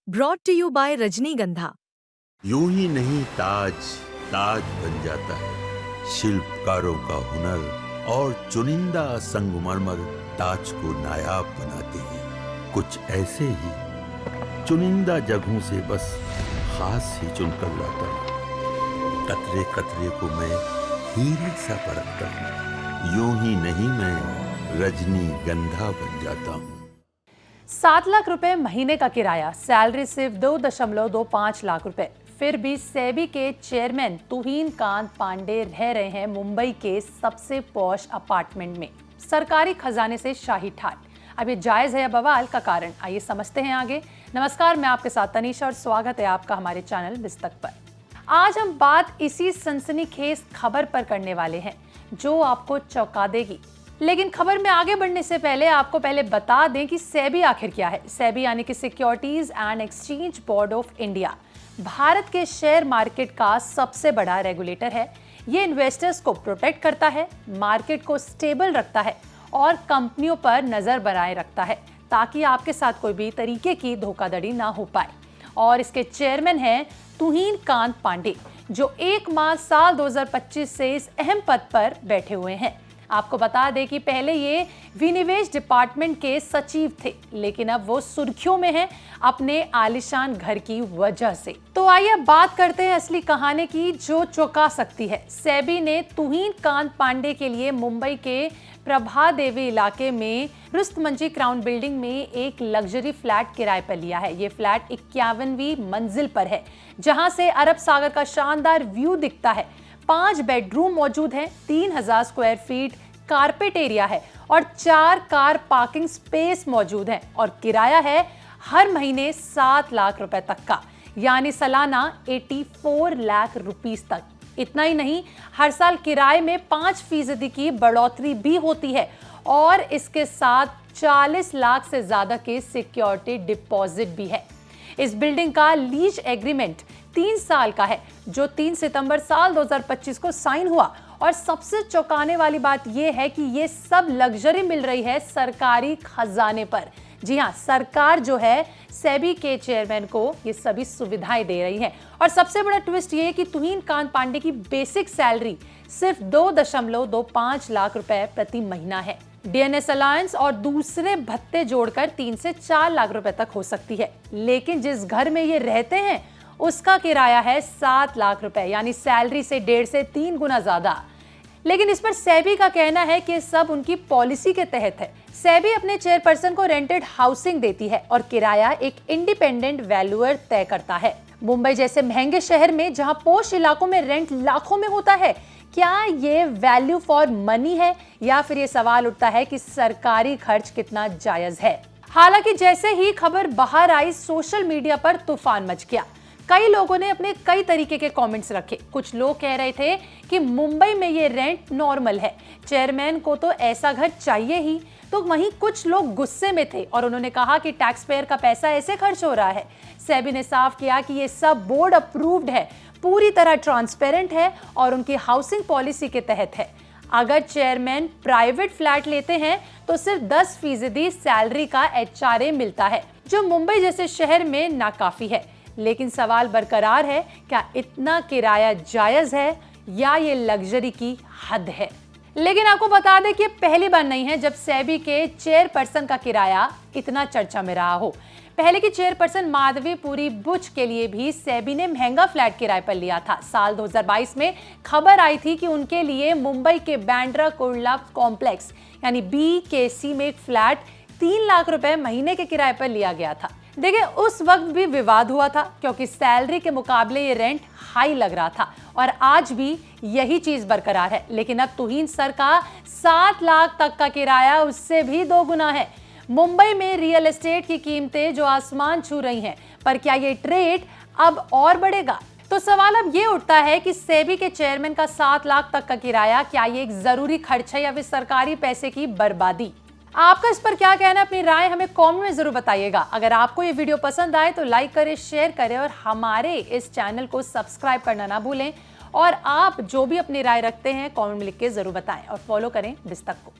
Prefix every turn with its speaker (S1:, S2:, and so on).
S1: Brought to you bye रजनीगंधा।
S2: यूं ही नहीं ताज ताज बन जाता है, शिल्पकारों का हुनर और चुनिंदा संगमरमर ताज को नायाब बनाते हैं। कुछ ऐसे ही चुनिंदा जगहों से बस खास ही चुनकर लाता हूँ। कतरे कतरे को मैं हीरे सा परखता हूँ। यूं ही नहीं मैं रजनीगंधा बन जाता हूँ।
S3: 7 लाख रुपए महीने का किराया, सैलरी सिर्फ 2.25 लाख रुपए। फिर भी सेबी के चेयरमैन तुहीन कांत पांडे रह रहे हैं मुंबई के सबसे पॉश अपार्टमेंट में, सरकारी खजाने से शाही ठाट। अब ये जायज है या बवाल का कारण, आइए समझते हैं आगे। नमस्कार, मैं आपके साथ तनीषा और स्वागत है आपका हमारे चैनल बिस्तक पर। आज हम बात इसी सनसनीखेज खबर पर करने वाले हैं जो आपको चौंका देगी। लेकिन खबर में आगे बढ़ने से पहले आपको पहले बता दें कि सेबी आखिर क्या है। सेबी यानी कि securities and exchange board of India Bharat के शेयर मार्केट का सबसे बड़ा रेगुलेटर है। ये इन्वेस्टर्स को प्रोटेक्ट करता है, मार्केट को स्टेबल रखता है और कंपनियों पर नजर बनाए रखता है ताकि आपके साथ कोई भी तरीके की धोखाधड़ी ना हो पाए। और इसके चेयरमैन हैं तुहीन कांत पांडे, जो 1 मार्च साल 2025 से इस अहम पद पर बैठे हुए हैं। आपको बता दें कि पहले ये विनिवेश डिपार्टमेंट के सचिव थे, लेकिन अब वो सुर्खियों में हैं अपने आलीशान घर की वजह से। तो आइए बात करते हैं असली कहानी की जो चौंका सकती है। सेबी ने तुहीन कांत पांडे के लिए मुंबई के प्रभा देवी इलाके में रुस्तमंजी क्राउन बिल्डिंग में एक लग्जरी फ्लैट किराए पर लिया है। ये फ्लैट 51वीं मंजिल पर है, जहां से अरब सागर का शानदार व्यू दिखता है। 5 बेडरूम मौजूद हैं, 3000 स्क्वायर फीट कारपेट एरिया है और 4 कार पार्किंग स्पेस मौजूद हैं। और किराया है हर महीने 7 लाख रुपए तक का, यानी सालाना 84 लाख रुपीस तक। इतना ही नहीं, हर साल किराए में 5% की बढ़ोतरी भी होती है और इसके साथ 40 लाख से ज्यादा के सिक्योरिटी डिपॉजिट भी है। इस बिल्डिंग का लीज एग्रीमेंट 3 साल का है, जो 3 सितंबर साल 2025 को साइन हुआ। और सबसे चौंकाने वाली बात यह है कि यह सब लग्जरी मिल रही है सरकारी खजाने पर। जी हां, सरकार जो है सेबी के चेयरमैन को ये सभी सुविधाएं दे रही है। और सबसे बड़ा ट्विस्ट ये है कि तुहीन कांत पांडे की बेसिक सैलरी सिर्फ 2.25 लाख रुपए प्रति महीना है। डीएनएस अलायंस और दूसरे भत्ते जोड़कर 3 से 4 लाख रुपए तक हो सकती है। लेकिन जिस घर में ये रहते हैं उसका किराया है 7 लाख रुपए, यानी सैलरी से 1.5 से 3 गुना ज्यादा। लेकिन इस पर सेबी का कहना है कि सब उनकी पॉलिसी के तहत है। सेबी अपने चेयरपर्सन को रेंटेड हाउसिंग देती है और किराया एक इंडिपेंडेंट वैल्यूअर तय करता है। मुंबई जैसे महंगे शहर में जहां पोश इलाकों में रेंट लाखों में होता है, क्या ये वैल्यू फॉर मनी है या फिर ये सवाल उठता है कि सरकारी खर्च कितना जायज है। हालांकि जैसे ही खबर बाहर आई, सोशल मीडिया पर तूफान मच गया। कई लोगों ने अपने कई तरीके के कमेंट्स रखे। कुछ लोग कह रहे थे कि मुंबई में ये रेंट नॉर्मल है, चेयरमैन को तो ऐसा घर चाहिए ही। तो वहीं कुछ लोग गुस्से में थे और उन्होंने कहा कि टैक्स पेयर का पैसा ऐसे खर्च हो रहा है। सेबी ने साफ किया कि ये सब बोर्ड अप्रूव्ड है, पूरी तरह ट्रांसपेरेंट है और उनकी हाउसिंग पॉलिसी के तहत है। अगर चेयरमैन प्राइवेट फ्लैट लेते हैं तो सिर्फ 10% सैलरी का HRA मिलता है, जो मुंबई जैसे शहर में नाकाफी है। लेकिन सवाल बरकरार है, क्या इतना किराया जायज है या ये लग्जरी की हद है। लेकिन आपको बता दें कि पहली बार नहीं है जब सेबी के चेयरपर्सन का किराया इतना चर्चा में रहा हो। पहले की चेयरपर्सन माधवी पुरी बुच के लिए भी सेबी ने महंगा फ्लैट किराए पर लिया था। साल 2022 में खबर आई थी कि उनके लिए मुंबई के बैंड्रा कुर्ला कॉम्प्लेक्स यानी BKC में एक फ्लैट 3 लाख रुपए महीने के किराए पर लिया गया था। देखिए, उस वक्त भी विवाद हुआ था क्योंकि सैलरी के मुकाबले ये रेंट हाई लग रहा था और आज भी यही चीज बरकरार है। लेकिन अब तुहीन सर का 7 लाख तक का किराया उससे भी 2 गुना है। मुंबई में रियल एस्टेट की कीमतें जो आसमान छू रही हैं, पर क्या ये ट्रेड अब और बढ़ेगा? तो सवाल अब ये उठता है कि सेबी के चेयरमैन का 7 लाख तक का किराया, क्या ये एक जरूरी खर्च है या फिर सरकारी पैसे की बर्बादी? आपका इस पर क्या कहना है? अपनी राय हमें कमेंट में जरूर बताइएगा। अगर आपको ये वीडियो पसंद आए तो लाइक करें, शेयर करें और हमारे इस चैनल को सब्सक्राइब करना ना भूलें। और आप जो भी अपनी राय रखते हैं कमेंट में लिख के जरूर बताएं और फॉलो करें बिस्तक को।